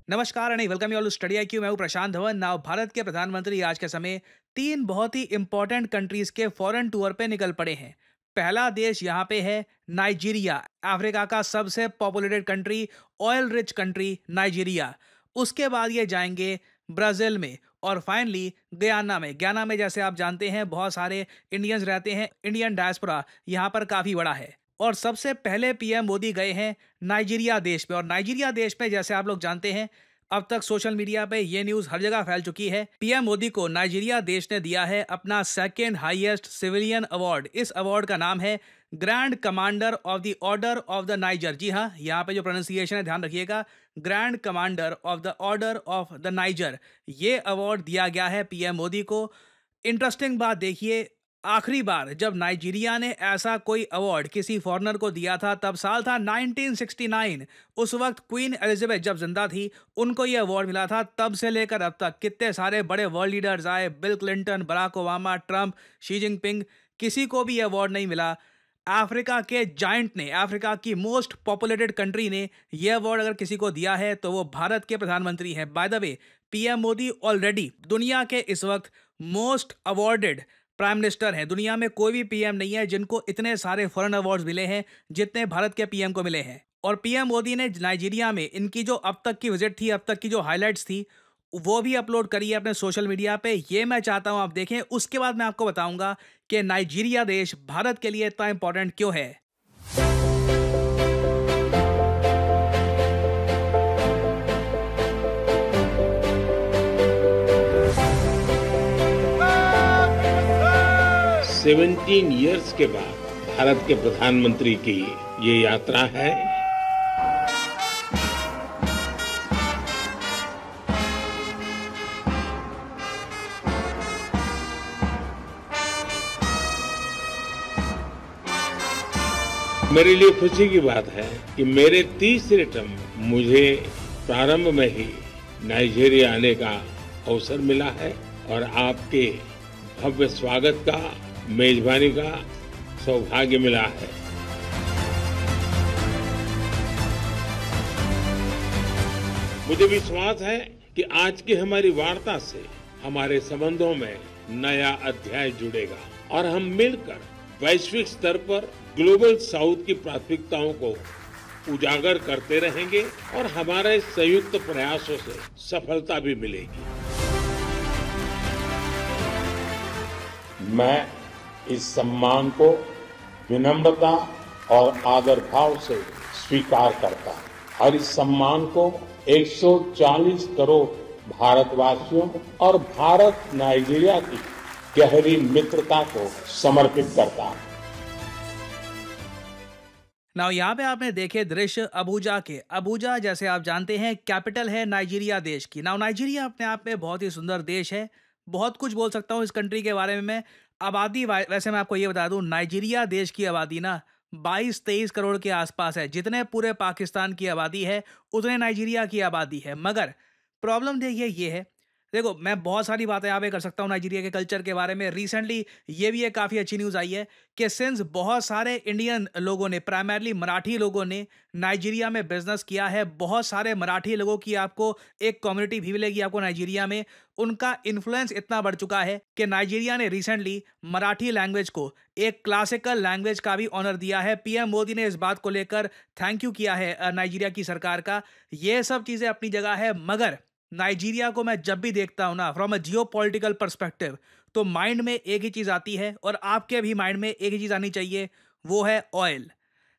नमस्कार and welcome you all to study IQ. मैं हूं प्रशांत धवन। नाउ भारत के प्रधानमंत्री आज के समय तीन बहुत ही इंपॉर्टेंट कंट्रीज के फॉरेन टूर पे निकल पड़े हैं। पहला देश यहाँ पे है नाइजीरिया, अफ्रीका का सबसे populated country, oil rich country Nigeria. उसके बाद ये जाएंगे ब्राजील में और फाइनली गयाना में जैसे आप जानते हैं बहुत सारे इंडियंस रहते हैं। इंडियन डायस्पोरा यहाँ पर काफ़ी बड़ा है। और सबसे पहले पीएम मोदी गए हैं नाइजीरिया देश पे। और नाइजीरिया देश में जैसे आप लोग जानते हैं, अब तक सोशल मीडिया पे ये न्यूज़ हर जगह फैल चुकी है। पीएम मोदी को नाइजीरिया देश ने दिया है अपना सेकेंड हाईएस्ट सिविलियन अवार्ड। इस अवार्ड का नाम है grand commander of the order of the Niger. जी हाँ, यहाँ पे जो प्रोनाउंसिएशन है ध्यान रखिएगा, grand commander of the order of the Niger. ये अवार्ड दिया गया है पीएम मोदी को। इंटरेस्टिंग बात देखिए, आखिरी बार जब नाइजीरिया ने ऐसा कोई अवार्ड किसी फॉरेनर को दिया था तब साल था 1969। उस वक्त क्वीन एलिजाबेथ जब जिंदा थी उनको ये अवार्ड मिला था। तब से लेकर अब तक कितने सारे बड़े वर्ल्ड लीडर्स आए, Bill Clinton, Barack Obama, Trump, Xi Jinping, किसी को भी ये अवार्ड नहीं मिला। अफ्रीका के जायंट ने, अफ्रीका की मोस्ट पॉपुलेटेड कंट्री ने यह अवार्ड अगर किसी को दिया है तो वो भारत के प्रधानमंत्री हैं। By the way, PM Modi already दुनिया के इस वक्त मोस्ट अवार्डेड प्राइम मिनिस्टर हैं। दुनिया में कोई भी पीएम नहीं है जिनको इतने सारे फॉरेन अवार्ड्स मिले हैं जितने भारत के पीएम को मिले हैं। और पीएम मोदी ने नाइजीरिया में इनकी जो अब तक की विजिट थी, अब तक की जो हाइलाइट्स थी, वो भी अपलोड करी है अपने सोशल मीडिया पे। ये मैं चाहता हूं आप देखें। उसके बाद मैं आपको बताऊंगा कि नाइजीरिया देश भारत के लिए इतना इंपॉर्टेंट क्यों है। 17 इयर्स के बाद भारत के प्रधानमंत्री की ये यात्रा है। मेरे लिए खुशी की बात है कि मेरे तीसरे टर्म में मुझे प्रारंभ में ही नाइजीरिया आने का अवसर मिला है और आपके भव्य स्वागत का, मेजबानी का सौभाग्य मिला है। मुझे विश्वास है कि आज की हमारी वार्ता से हमारे संबंधों में नया अध्याय जुड़ेगा और हम मिलकर वैश्विक स्तर पर ग्लोबल साउथ की प्राथमिकताओं को उजागर करते रहेंगे और हमारे संयुक्त प्रयासों से सफलता भी मिलेगी। मैं इस सम्मान को विनम्रता और आदर भाव से स्वीकार करता हूं और इस सम्मान को 140 करोड़ भारतवासियों और भारत नाइजीरिया की गहरी मित्रता को समर्पित करता हूं। नाउ यहाँ पे आपने देखे दृश्य अबूजा के। अबूजा जैसे आप जानते हैं कैपिटल है नाइजीरिया देश की। नाउ नाइजीरिया अपने आप में बहुत ही सुंदर देश है। बहुत कुछ बोल सकता हूँ इस कंट्री के बारे में मैं। आबादी वैसे मैं आपको ये बता दूं, नाइजीरिया देश की आबादी ना 22-23 करोड़ के आसपास है। जितने पूरे पाकिस्तान की आबादी है उतने नाइजीरिया की आबादी है। मगर प्रॉब्लम देखिए ये है, देखो मैं बहुत सारी बातें यहाँ पे कर सकता हूँ नाइजीरिया के कल्चर के बारे में। रिसेंटली ये भी एक काफ़ी अच्छी न्यूज़ आई है कि सिंस बहुत सारे इंडियन लोगों ने, प्राइमरली मराठी लोगों ने नाइजीरिया में बिजनेस किया है। बहुत सारे मराठी लोगों की आपको एक कम्युनिटी भी मिलेगी आपको नाइजीरिया में। उनका इन्फ्लुएंस इतना बढ़ चुका है कि नाइजीरिया ने रिसेंटली मराठी लैंग्वेज को एक क्लासिकल लैंग्वेज का भी ऑनर दिया है। पीएम मोदी ने इस बात को लेकर थैंक यू किया है नाइजीरिया की सरकार का। ये सब चीज़ें अपनी जगह है, मगर नाइजीरिया को मैं जब भी देखता हूं ना from a Jio political perspective, तो माइंड में एक ही चीज आती है और आपके भी माइंड में एक ही चीज आनी चाहिए, वो है oil.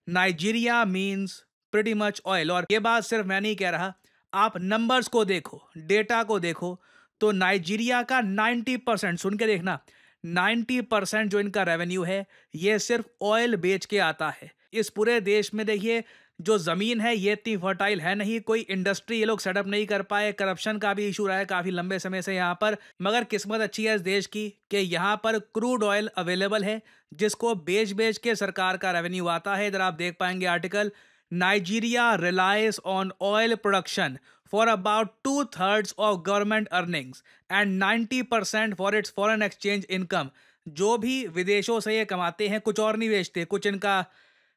Nigeria means pretty much oil. और ये बात सिर्फ मैं नहीं कह रहा, आप नंबर्स को देखो, डेटा को देखो, तो नाइजीरिया का 90%, सुन के देखना, 90% जो इनका रेवेन्यू है ये सिर्फ ऑयल बेच के आता है। इस पूरे देश में देखिए जो ज़मीन है ये इतनी फर्टाइल है नहीं, कोई इंडस्ट्री ये लोग सेटअप नहीं कर पाए। करप्शन का भी इशू रहा है काफ़ी लंबे समय से यहाँ पर। मगर किस्मत अच्छी है इस देश की कि यहाँ पर क्रूड ऑयल अवेलेबल है जिसको बेच बेच के सरकार का रेवेन्यू आता है। इधर आप देख पाएंगे article, Nigeria relies on oil production for about 2/3 of government earnings and 90% for its foreign exchange income. जो भी विदेशों से ये कमाते हैं कुछ और नहीं बेचते, कुछ इनका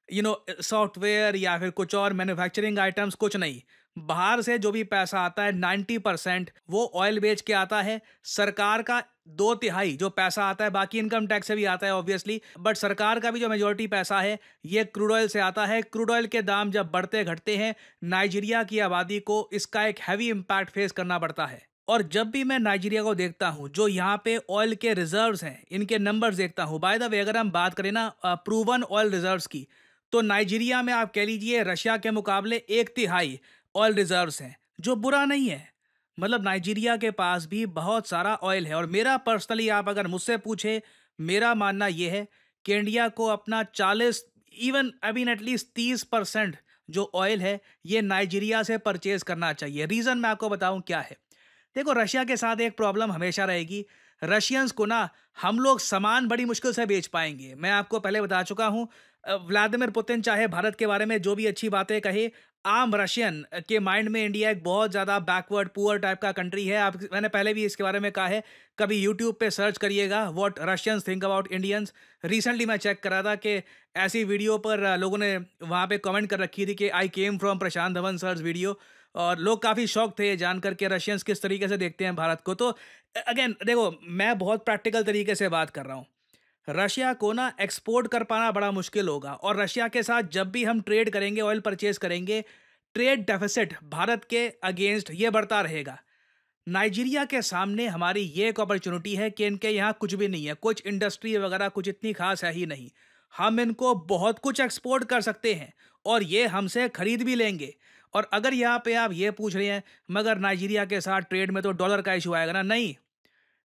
सॉफ्टवेयर या फिर कुछ और मैन्युफैक्चरिंग आइटम्स, कुछ नहीं। बाहर से जो भी पैसा आता है 90% वो ऑयल बेच के आता है। सरकार का 2/3 जो पैसा आता है, बाकी इनकम टैक्स से भी आता है ऑब्वियसली, बट सरकार का भी जो मेजोरिटी पैसा है ये क्रूड ऑयल से आता है। क्रूड ऑयल के दाम जब बढ़ते घटते हैं, नाइजीरिया की आबादी को इसका एक हैवी इम्पैक्ट फेस करना पड़ता है। और जब भी मैं नाइजीरिया को देखता हूँ, जो यहाँ पे ऑयल के रिजर्व्स हैं, इनके नंबर्स देखता हूँ, बाय द वे अगर हम बात करें ना प्रूवन ऑयल रिजर्व्स की, तो नाइजीरिया में आप कह लीजिए रशिया के मुकाबले 1/3 ऑयल रिजर्व्स हैं, जो बुरा नहीं है। मतलब नाइजीरिया के पास भी बहुत सारा ऑयल है। और मेरा पर्सनली आप अगर मुझसे पूछे, मेरा मानना यह है कि इंडिया को अपना 40, इवन आई मीन एटलीस्ट 30% जो ऑयल है ये नाइजीरिया से परचेज करना चाहिए। रीज़न मैं आपको बताऊं क्या है। देखो, रशिया के साथ एक प्रॉब्लम हमेशा रहेगी। रशियंस को ना हम लोग सामान बड़ी मुश्किल से बेच पाएंगे। मैं आपको पहले बता चुका हूँ, व्लादिमीर पुतिन चाहे भारत के बारे में जो भी अच्छी बातें कहे, आम रशियन के माइंड में इंडिया एक बहुत ज़्यादा बैकवर्ड पुअर टाइप का कंट्री है। आप, मैंने पहले भी इसके बारे में कहा है, कभी यूट्यूब पे सर्च करिएगा what Russians think about Indians. Recently मैं चेक कर रहा था कि ऐसी वीडियो पर लोगों ने वहाँ पे कमेंट कर रखी थी कि I came from Prashant Dhawan sir's video, और लोग काफ़ी शॉक थे ये जानकर के रशियंस किस तरीके से देखते हैं भारत को। तो अगेन देखो, मैं बहुत प्रैक्टिकल तरीके से बात कर रहा हूँ। रशिया को ना एक्सपोर्ट कर पाना बड़ा मुश्किल होगा, और रशिया के साथ जब भी हम ट्रेड करेंगे, ऑयल परचेज करेंगे, ट्रेड डेफिसिट भारत के अगेंस्ट ये बढ़ता रहेगा। नाइजीरिया के सामने हमारी ये एक अपॉर्चुनिटी है कि इनके यहाँ कुछ भी नहीं है, कुछ इंडस्ट्री वगैरह कुछ इतनी खास है ही नहीं। हम इनको बहुत कुछ एक्सपोर्ट कर सकते हैं और ये हमसे खरीद भी लेंगे। और अगर यहाँ पे आप ये पूछ रहे हैं मगर नाइजीरिया के साथ ट्रेड में तो डॉलर का इशू आएगा ना, नहीं।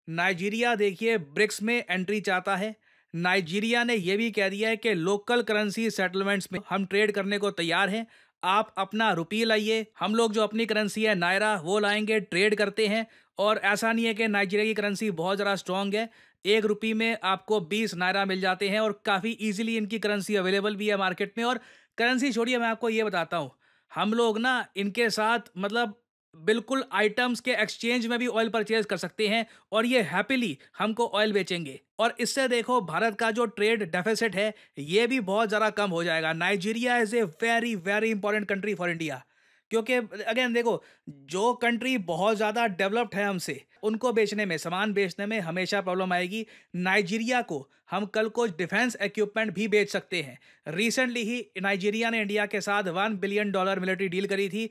नाइजीरिया देखिए ब्रिक्स में एंट्री चाहता है। नाइजीरिया ने यह भी कह दिया है कि लोकल करेंसी सेटलमेंट्स में हम ट्रेड करने को तैयार हैं। आप अपना रुपये लाइए, हम लोग जो अपनी करेंसी है नायरा वो लाएंगे, ट्रेड करते हैं। और ऐसा नहीं है कि नाइजीरिया की करेंसी बहुत ज़्यादा स्ट्रांग है। 1 रुपये में आपको 20 नायरा मिल जाते हैं और काफ़ी इजीली इनकी करेंसी अवेलेबल भी है मार्केट में। और करेंसी छोड़िए, मैं आपको ये बताता हूँ, हम लोग ना इनके साथ मतलब बिल्कुल आइटम्स के एक्सचेंज में भी ऑयल परचेज कर सकते हैं और ये हैप्पीली हमको ऑयल बेचेंगे। और इससे देखो भारत का जो ट्रेड डेफिसिट है ये भी बहुत ज़्यादा कम हो जाएगा। Nigeria is a very very important country for India, क्योंकि अगेन देखो, जो कंट्री बहुत ज़्यादा डेवलप्ड है हमसे, उनको बेचने में, सामान बेचने में हमेशा प्रॉब्लम आएगी। नाइजीरिया को हम कल को डिफेंस इक्विपमेंट भी बेच सकते हैं। रिसेंटली ही नाइजीरिया ने इंडिया के साथ $1 बिलियन मिलिट्री डील करी थी।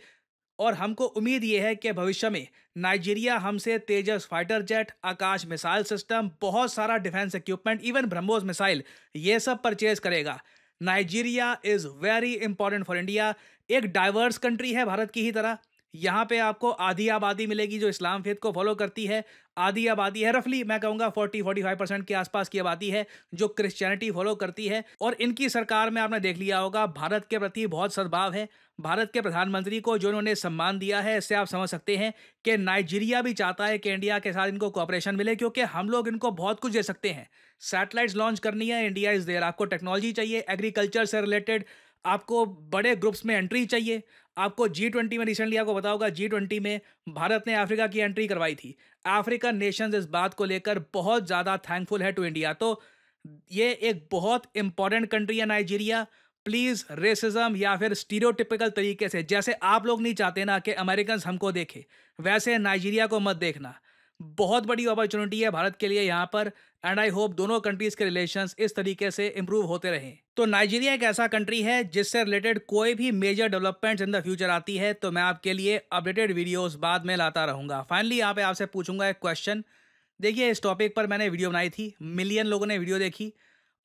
और हमको उम्मीद ये है कि भविष्य में नाइजीरिया हमसे तेजस फाइटर जेट, आकाश मिसाइल सिस्टम, बहुत सारा defence equipment, even BrahMos missile, ये सब परचेज करेगा। Nigeria is very important for India. एक डाइवर्स कंट्री है भारत की ही तरह। यहाँ पे आपको आधी आबादी मिलेगी जो इस्लाम फेथ को फॉलो करती है, आधी आबादी है, रफली मैं कहूँगा 40-45% के आसपास की आबादी है जो क्रिश्चियनिटी फॉलो करती है। और इनकी सरकार में आपने देख लिया होगा भारत के प्रति बहुत सद्भाव है। भारत के प्रधानमंत्री को जो उन्होंने सम्मान दिया है, इससे आप समझ सकते हैं कि नाइजीरिया भी चाहता है कि इंडिया के साथ इनको कोऑपरेशन मिले, क्योंकि हम लोग इनको बहुत कुछ दे सकते हैं। सैटेलाइट्स लॉन्च करनी है, इंडिया इज़ देयर। आपको टेक्नोलॉजी चाहिए, एग्रीकल्चर से रिलेटेड, आपको बड़े ग्रुप्स में एंट्री चाहिए। आपको G20 में, रिसेंटली आपको बताया होगा, G20 में भारत ने अफ्रीका की एंट्री करवाई थी। अफ्रीकन नेशंस इस बात को लेकर बहुत ज़्यादा थैंकफुल है टू इंडिया। तो ये एक बहुत इंपॉर्टेंट कंट्री है नाइजीरिया। प्लीज़ रेसिज्म या फिर स्टीरियोटिपिकल तरीके से, जैसे आप लोग नहीं चाहते ना कि अमेरिकन हमको देखे, वैसे नाइजीरिया को मत देखना। बहुत बड़ी अपॉर्चुनिटी है भारत के लिए यहाँ पर, एंड आई होप दोनों कंट्रीज के रिलेशंस इस तरीके से इंप्रूव होते रहें। तो नाइजीरिया एक ऐसा कंट्री है जिससे रिलेटेड कोई भी major developments in the future आती है तो मैं आपके लिए अपडेटेड वीडियोस बाद में लाता रहूँगा। फाइनली यहाँ पे आपसे पूछूंगा एक क्वेश्चन। देखिए, इस टॉपिक पर मैंने वीडियो बनाई थी, मिलियन लोगों ने वीडियो देखी,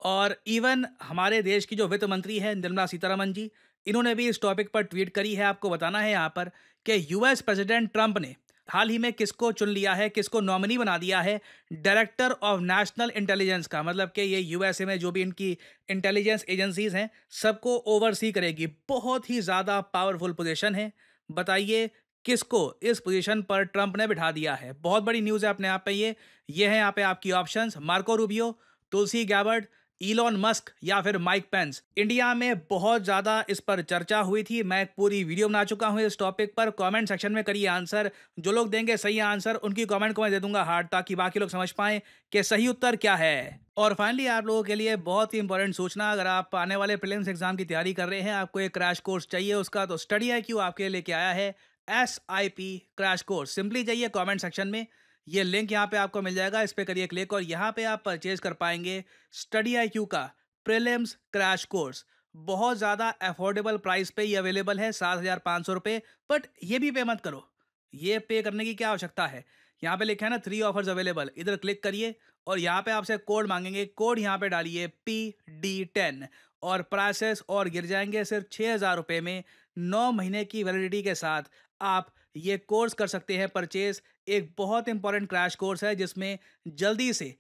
और इवन हमारे देश की जो वित्त मंत्री है निर्मला सीतारमन जी, इन्होंने भी इस टॉपिक पर ट्वीट करी है। आपको बताना है यहाँ पर कि यूएस प्रेसिडेंट ट्रंप ने हाल ही में किसको चुन लिया है, किसको नॉमिनी बना दिया है डायरेक्टर ऑफ नेशनल इंटेलिजेंस का। मतलब कि ये यूएसए में जो भी इनकी इंटेलिजेंस एजेंसीज हैं सबको ओवरसी करेगी। बहुत ही ज़्यादा पावरफुल पोजीशन है। बताइए किसको इस पोजीशन पर ट्रंप ने बिठा दिया है। बहुत बड़ी न्यूज़ है अपने आप पे ये है यहाँ पे आपकी options: Marco Rubio, Tulsi Gabbard, Elon Musk या फिर माइक पेंस। इंडिया में बहुत ज़्यादा इस पर चर्चा हुई थी। मैं एक पूरी वीडियो बना चुका हूँ इस टॉपिक पर। कमेंट सेक्शन में करिए आंसर। जो लोग देंगे सही आंसर उनकी कमेंट को मैं दे दूंगा हार्ट, ताकि बाकी लोग समझ पाएं कि सही उत्तर क्या है। और फाइनली आप लोगों के लिए बहुत ही इंपॉर्टेंट सूचना, अगर आप आने वाले प्रीलिम्स एग्जाम की तैयारी कर रहे हैं, आपको एक क्रैश कोर्स चाहिए उसका, तो स्टडी IQ आपके लिए लेके आया है SIP क्रैश कोर्स। सिंपली जाइए कमेंट सेक्शन में, ये लिंक यहाँ पे आपको मिल जाएगा, इस पे करिए क्लिक और यहाँ पे आप परचेज कर पाएंगे स्टडी IQ का प्रीलिम्स क्रैश कोर्स। बहुत ज़्यादा अफोर्डेबल प्राइस पे ये अवेलेबल है, 7,500 रुपये। बट ये भी पे मत करो, ये पे करने की क्या आवश्यकता है। यहाँ पे लिखा है ना 3 ऑफर्स अवेलेबल, इधर क्लिक करिए और यहाँ पे आपसे कोड मांगेंगे। कोड यहाँ पे डालिए PD10 और प्राइसेस और गिर जाएंगे सिर्फ 6,000 रुपये में। 9 महीने की वैलिडिटी के साथ आप ये कोर्स कर सकते हैं परचेज। एक बहुत इंपॉर्टेंट क्रैश कोर्स है जिसमें जल्दी से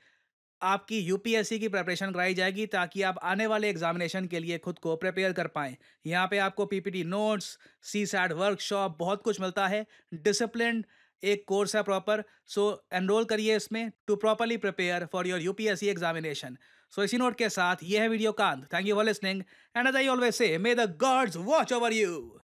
आपकी यूपीएससी की प्रिपरेशन कराई जाएगी, ताकि आप आने वाले एग्जामिनेशन के लिए खुद को प्रिपेयर कर पाएं। यहाँ पे आपको पीपीटी नोट्स, CSAT वर्कशॉप, बहुत कुछ मिलता है। डिसिप्लिन एक कोर्स है प्रॉपर। सो एनरोल करिए इसमें to properly prepare for your UPSC examination. So इसी नोट के साथ ये है वीडियो कांत। Thank you for listening and as I always say, may the gods watch over you.